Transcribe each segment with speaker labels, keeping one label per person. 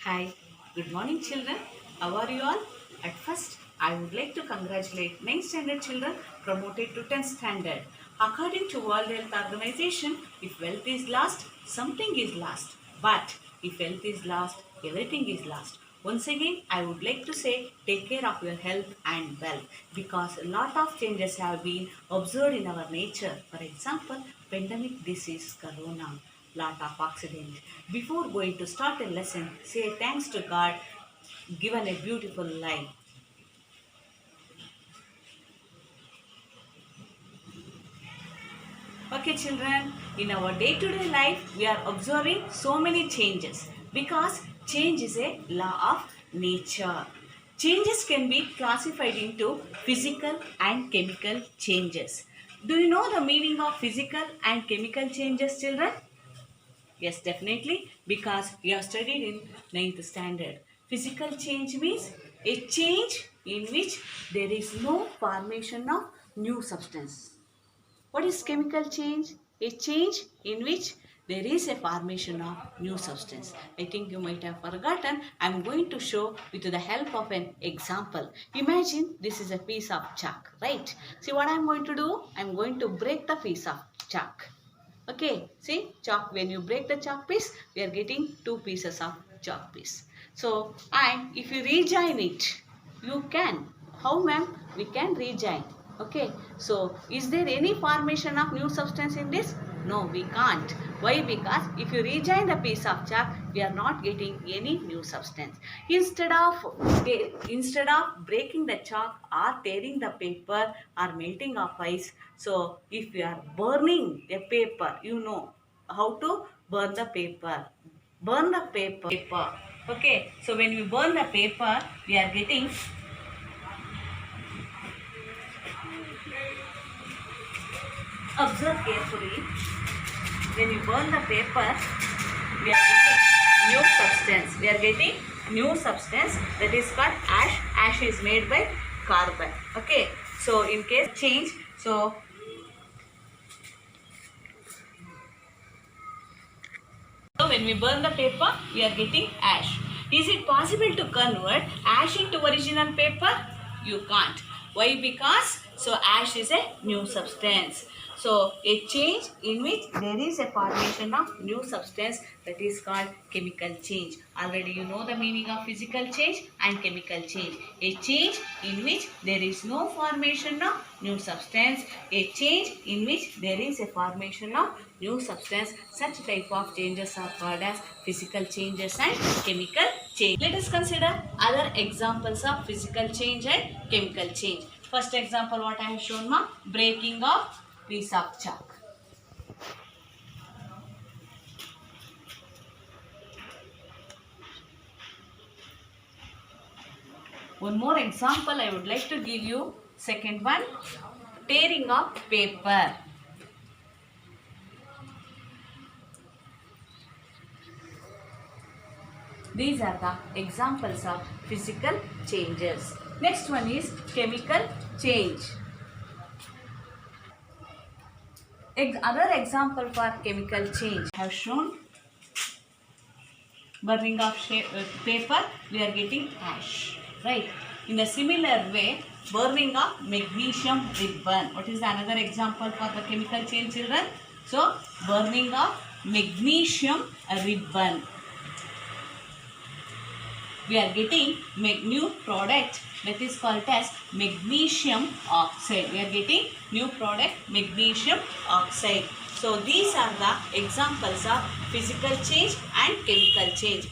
Speaker 1: Hi, good morning children. How are you all? At first, I would like to congratulate 9th standard children promoted to 10th standard. According to World Health Organization, if wealth is lost, something is lost. But if health is lost, everything is lost. Once again, I would like to say take care of your health and wealth because a lot of changes have been observed in our nature. For example, pandemic disease, corona, lot of accidents. Before going to start a lesson, say thanks to God given a beautiful life. Okay, children, in our day to day life, we are observing so many changes because change is a law of nature. Changes can be classified into physical and chemical changes. Do you know the meaning of physical and chemical changes, children? Yes, definitely, because we have studied in ninth standard. Physical change means a change in which there is no formation of new substance. What is chemical change? A change in which there is a formation of new substance. I think you might have forgotten. I am going to show with the help of an example. Imagine this is a piece of chalk, right? See what I am going to do? I am going to break the piece of chalk. Okay, see chalk, when you break the chalk piece, we are getting two pieces of chalk piece. So, and if you rejoin it, you can. How ma'am? We can rejoin. Okay, so is there any formation of new substance in this? No, we can't. Why? Because if you rejoin the piece of chalk, we are not getting any new substance. Instead of breaking the chalk or tearing the paper or melting of ice, so if you are burning a paper, you know how to burn the paper. Burn the paper. Okay, so when we burn the paper, we are getting. Observe carefully. When you burn the paper, we are getting new substance. We are getting new substance that is called ash. Ash is made by carbon. Okay. So in case change, so when we burn the paper, we are getting ash. Is it possible to convert ash into original paper? You can't. Why? Because ash is a new substance. So a change in which there is a formation of new substance, that is called chemical change. Already you know the meaning of physical change and chemical change. A change in which there is no formation of new substance. A change in which there is a formation of new substance. Such type of changes are called as physical changes and chemical change. Let us consider other examples of physical change and chemical change. First example what I have shown ma, breaking of piece of chalk. One more example I would like to give you. Second one, tearing of paper. These are the examples of physical changes. Next one is chemical change. Other example for chemical change I have shown. Burning of paper, we are getting ash, right? In a similar way, burning of magnesium ribbon. What is another example for the chemical change, children? So, burning of magnesium ribbon. We are getting new product that is called as magnesium oxide. We are getting new product magnesium oxide. So these are the examples of physical change and chemical change.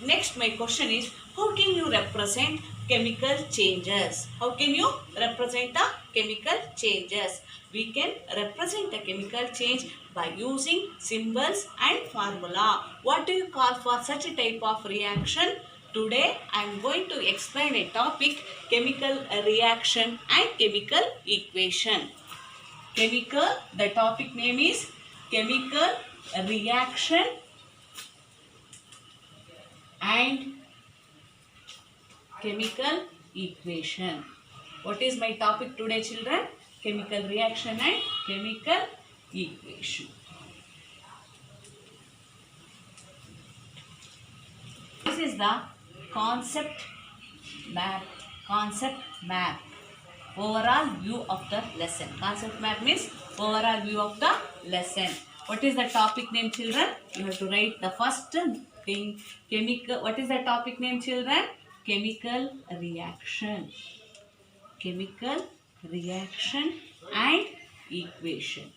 Speaker 1: Next my question is, how can you represent chemical changes? How can you represent the chemical changes? We can represent the chemical change by using symbols and formula. What do you call for such a type of reaction? Today I am going to explain a topic, chemical reaction and chemical equation. The topic name is chemical reaction and chemical equation. What is my topic today, children? Chemical reaction and chemical equation. this is the concept map. Concept map. Overall view of the lesson. Concept map means overall view of the lesson. What is the topic name, children? You have to write the first thing. Chemical. What is the topic name, children? Chemical reaction. Chemical reaction and equation.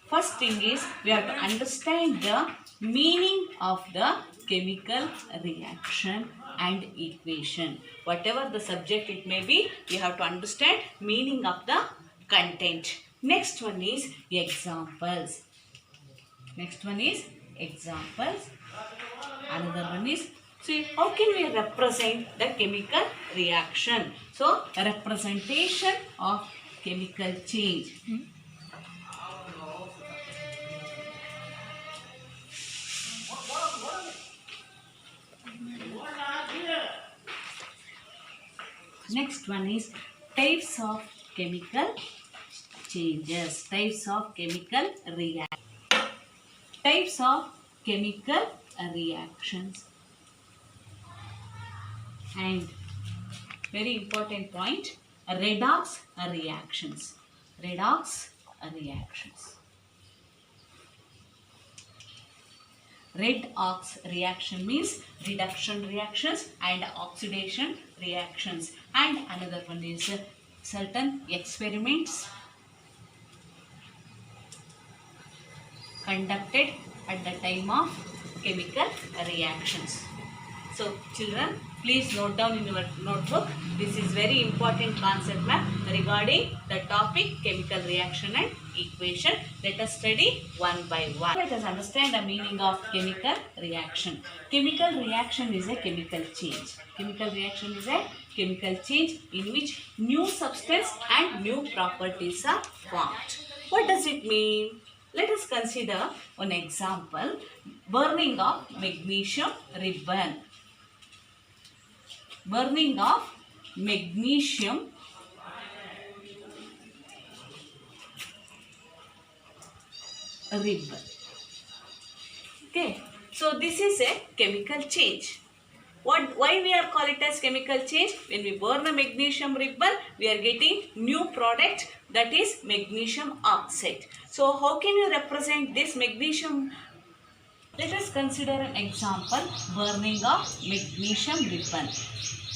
Speaker 1: First thing is we have to understand the meaning of the chemical reaction and equation. Whatever the subject it may be, we have to understand meaning of the content. Next one is examples. Next one is examples. Another one is, see, how can we represent the chemical reaction? So, representation of chemical change. Next one is types of chemical changes. Types of chemical reactions. Types of chemical reactions. And very important point, redox reactions. Redox reactions. Redox reaction means reduction reactions and oxidation reactions. And another one is certain experiments conducted at the time of chemical reactions. So children, please note down in your notebook. This is very important concept map regarding the topic chemical reaction and equation. Let us study one by one. Let us understand the meaning of chemical reaction. Chemical reaction is a chemical change. Chemical reaction is a chemical change in which new substance and new properties are formed. What does it mean? Let us consider one example, burning of magnesium ribbon. Burning of magnesium ribbon. Okay, so this is a chemical change. Why we are call it as chemical change? When we burn a magnesium ribbon, we are getting new product, that is magnesium oxide. So how can you represent this magnesium? Let us consider an example, burning of magnesium ribbon.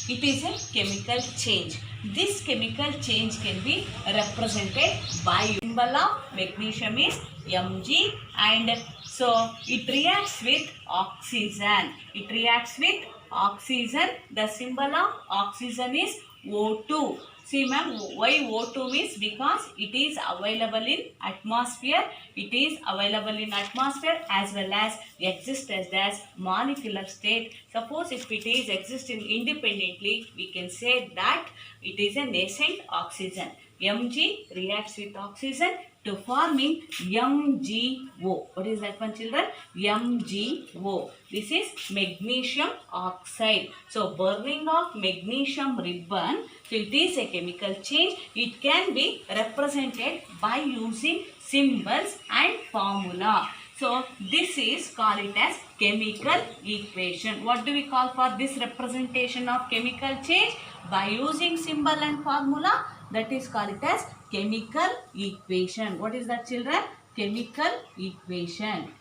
Speaker 1: It is a chemical change. This chemical change can be represented by symbol of magnesium is Mg, and so it reacts with oxygen. It reacts with oxygen. The symbol of oxygen is O2. See ma'am, why O2 means? Because it is available in atmosphere. It is available in atmosphere as well as exists as molecular state. Suppose if it is existing independently, we can say that it is a nascent oxygen. Mg reacts with oxygen to forming MgO. What is that one, children? MgO. This is magnesium oxide. So burning of magnesium ribbon, so it is a chemical change. It can be represented by using symbols and formula. So this is called it as chemical equation. What do we call for this representation of chemical change? By using symbol and formula, that is called it as chemical equation. What is that, children? Chemical equation.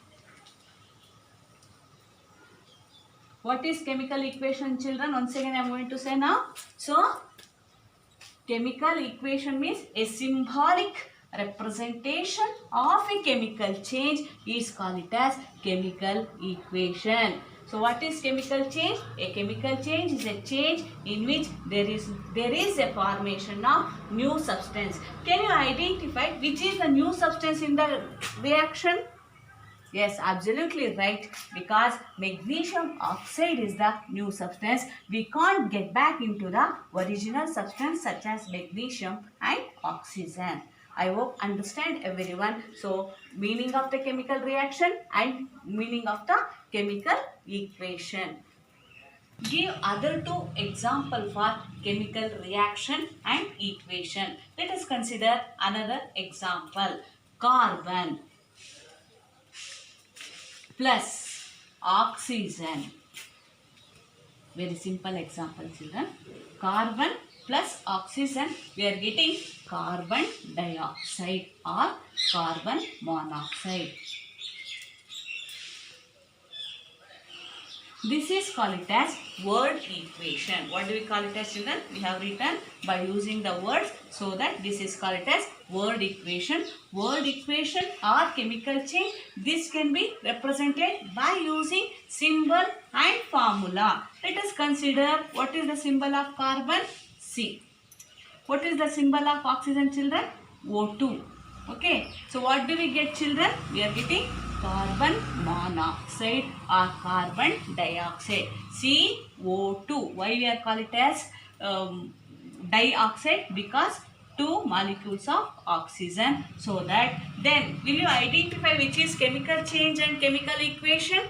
Speaker 1: What is chemical equation, children? Once again I am going to say now. So chemical equation means a symbolic representation of a chemical change is called it as chemical equation. So what is chemical change? A chemical change is a change in which there is a formation of new substance. Can you identify which is the new substance in the reaction? Yes, absolutely right. Because magnesium oxide is the new substance. We can't get back into the original substance such as magnesium and oxygen. I hope understand everyone. So meaning of the chemical reaction and meaning of the chemical equation. Give other two example for chemical reaction and equation. Let us consider another example. Carbon. plus oxygen. Very simple example, children. Carbon plus oxygen, we are getting carbon dioxide or carbon monoxide. This is called it as word equation. What do we call it as, children? We have written by using the words, so that this is called it as word equation. Word equation or chemical change, this can be represented by using symbol and formula. Let us consider what is the symbol of carbon? C. What is the symbol of oxygen, children? O2. Okay. So what do we get, children? We are getting carbon monoxide or carbon dioxide, CO2. Why we are call it as dioxide? Because two molecules of oxygen. So that, then will you identify which is chemical change and chemical equation?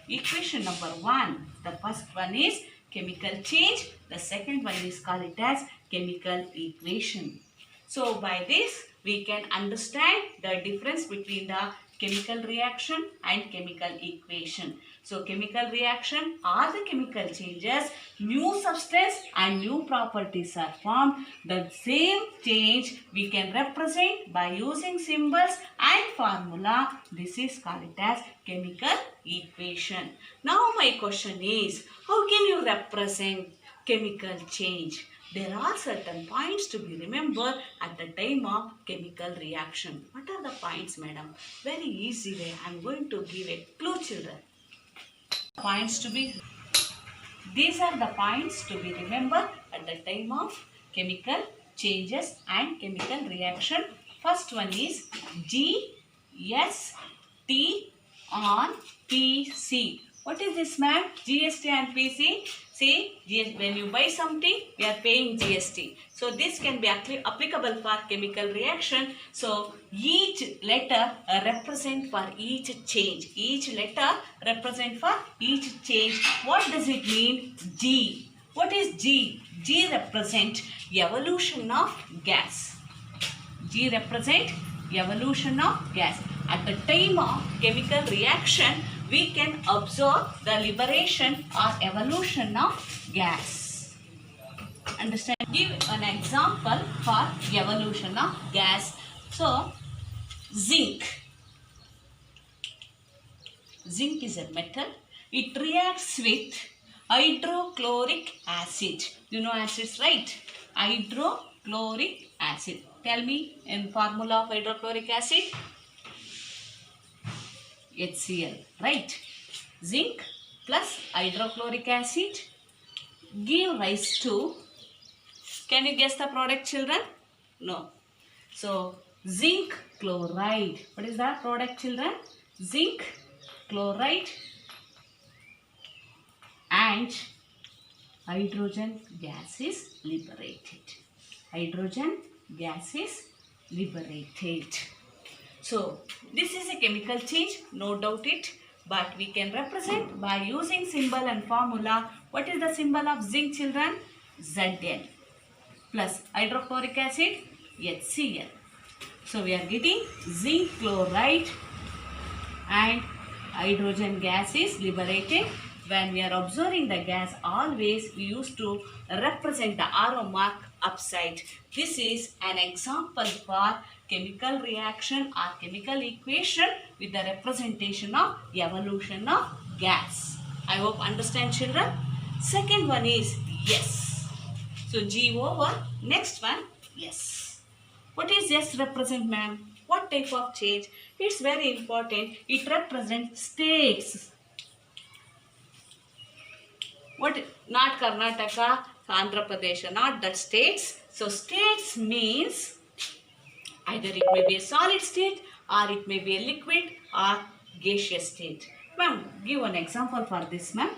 Speaker 1: Equation number 1. The first one is chemical change. The second one is called it as chemical equation. So by this we can understand the difference between the chemical reaction and chemical equation. So chemical reaction are the chemical changes, new substance and new properties are formed. The same change we can represent by using symbols and formula. This is called it as chemical equation. Now my question is, how can you represent chemical change? There are certain points to be remembered at the time of chemical reaction. What are the points, madam? Very easy way. I am going to give a clue, children. Points to be. These are the points to be remembered at the time of chemical changes and chemical reaction. First one is GST on PC. What is this, ma'am? GST and PC. See, when you buy something, we are paying GST. So this can be applicable for chemical reaction. So each letter represent for each change. Each letter represent for each change. What does it mean? G. What is G? G represent evolution of gas. G represent evolution of gas. At the time of chemical reaction, we can observe the liberation or evolution of gas. Understand? Give an example for evolution of gas. So, zinc. Zinc is a metal. It reacts with hydrochloric acid. You know acids, right? Hydrochloric acid. Tell me in formula of hydrochloric acid. HCl, right? Zinc plus hydrochloric acid give rise to, can you guess the product, children? No. So, zinc chloride. What is that product, children? Zinc chloride and hydrogen gas is liberated. Hydrogen gas is liberated. So, this is a chemical change, no doubt it, but we can represent by using symbol and formula. What is the symbol of zinc, children? Zn plus hydrochloric acid, HCl. So, we are getting zinc chloride and hydrogen gas is liberated. When we are observing the gas, always we used to represent the arrow mark upside. This is an example for chemical reaction or chemical equation with the representation of evolution of gas. I hope understand, children. Second one is yes. So G over. Next one, yes. What is yes represent, ma'am? What type of change? It's very important. It represents states. What? Not Karnataka, Andhra Pradesh, not that states. So states means either it may be a solid state or it may be a liquid or gaseous state. Ma'am, give an example for this, ma'am.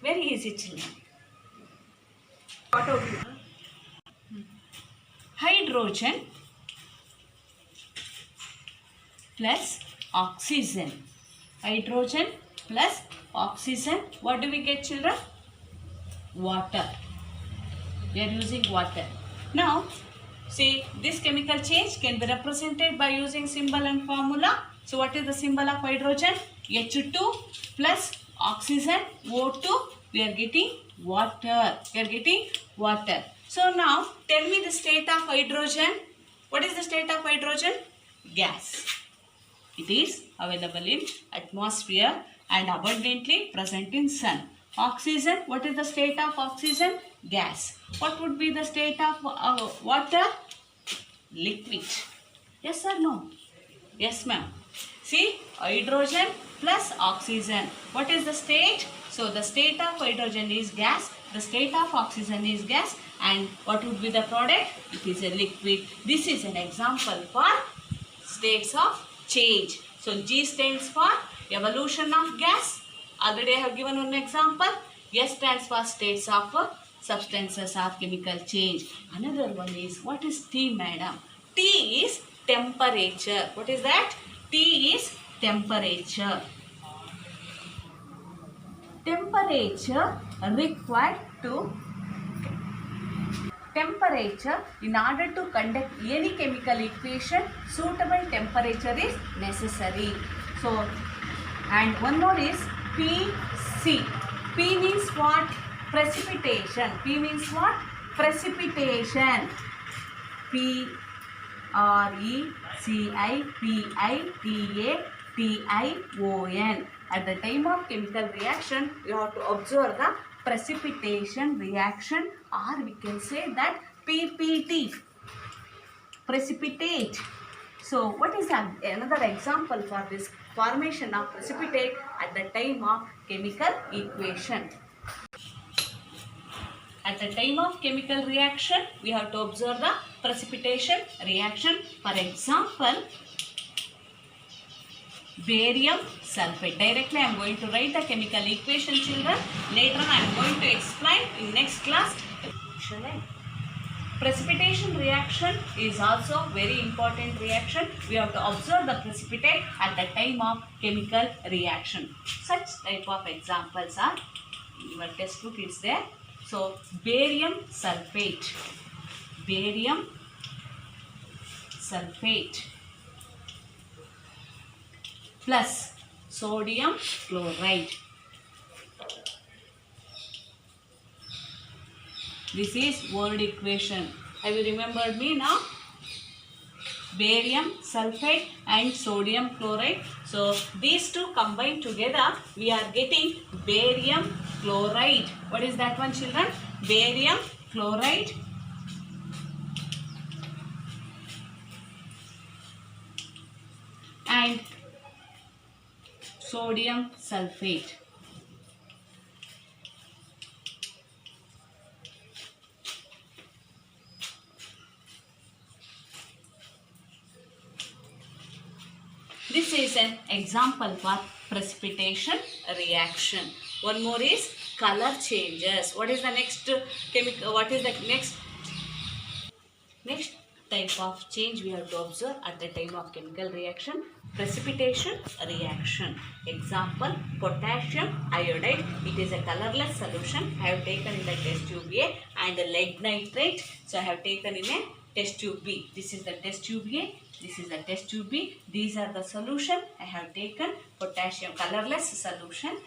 Speaker 1: Very easy, children. Hydrogen plus oxygen. Hydrogen plus oxygen. What do we get, children? Water. We are using water. Now, see, this chemical change can be represented by using symbol and formula. So what is the symbol of hydrogen? H2 plus oxygen, O2, we are getting water. We are getting water. So now tell me the state of hydrogen. What is the state of hydrogen? Gas. It is available in atmosphere and abundantly present in sun. Oxygen, what is the state of oxygen? Gas. What would be the state of water? Liquid. Yes or no? Yes, ma'am. See, hydrogen plus oxygen. What is the state? So, the state of hydrogen is gas, the state of oxygen is gas, and what would be the product? It is a liquid. This is an example for states of change. So, G stands for evolution of gas. Already I have given one example. S stands for states of substances or chemical change. Another one is, what is T, madam? T is temperature. What is that? T is temperature. Temperature required to temperature in order to conduct any chemical equation, suitable temperature is necessary. So, and one more is PC. P means what? Precipitation. P means what? Precipitation. Precipitation. At the time of chemical reaction, you have to observe the precipitation reaction, or we can say that PPT. Precipitate. So, what is another example for this formation of precipitate at the time of chemical equation? At the time of chemical reaction, we have to observe the precipitation reaction. For example, barium sulfate. Directly I am going to write the chemical equation, children. Later on I am going to explain in next class. Precipitation reaction is also very important reaction. We have to observe the precipitate at the time of chemical reaction. Such type of examples are in your textbook is there. So, barium sulfate. Barium sulfate plus sodium chloride. This is word equation. Have you remembered me now? Barium sulfate and sodium chloride. So, these two combined together, we are getting barium chloride. What is that one, children? Barium chloride and sodium sulfate. This is an example for precipitation reaction. One more is color changes. What is the next chemical? What is the next type of change we have to observe at the time of chemical reaction? Precipitation reaction. Example, potassium iodide. It is a colorless solution. I have taken in the test tube A, and lead nitrate. So I have taken in a test tube B. This is the test tube A. This is the test tube B. These are the solution. I have taken potassium colorless solution.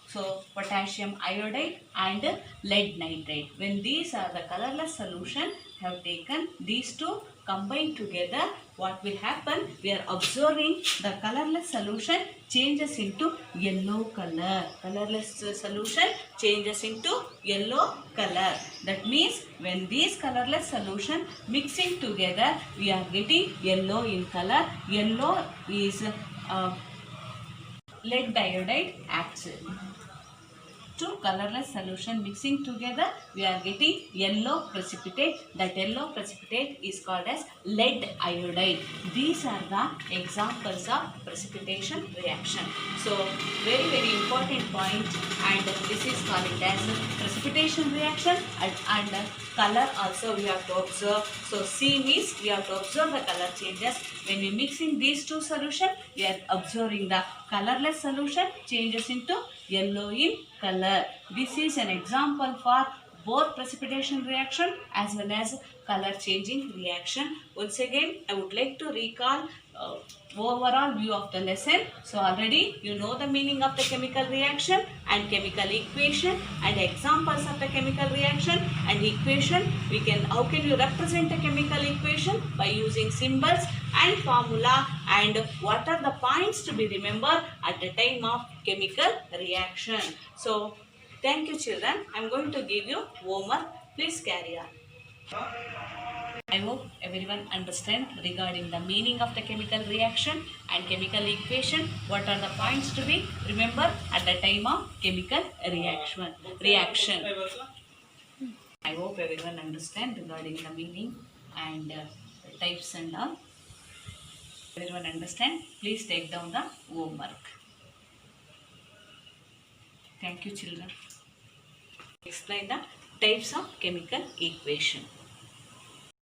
Speaker 1: So potassium iodide and lead nitrate. When these are the colorless solution, I have taken these two combined together. What will happen? We are observing the colorless solution changes into yellow color. Colorless solution changes into yellow color. That means when these colorless solution mixing together, we are getting yellow in color. Yellow is lead iodide acid. Two colorless solution mixing together, we are getting yellow precipitate. That yellow precipitate is called as lead iodide. These are the examples of precipitation reaction. So, very important point, and this is called as precipitation reaction, and color also we have to observe. So, C means we have to observe the color changes. When we mixing these two solutions, we are observing the colorless solution changes into yellow in color. This is an example for both precipitation reaction as well as color changing reaction. Once again, I would like to recall overall view of the lesson. So already you know the meaning of the chemical reaction and chemical equation and examples of the chemical reaction and equation. How can you represent a chemical equation by using symbols and formula, and what are the points to be remembered at the time of chemical reaction. So thank you children. I am going to give you homework. Please carry on. I hope everyone understand regarding the meaning of the chemical reaction and chemical equation. What are the points to be remembered at the time of chemical reaction. I hope everyone understand regarding the meaning and the types and all. Everyone understand? Please take down the homework. Thank you children. Explain the types of chemical equation.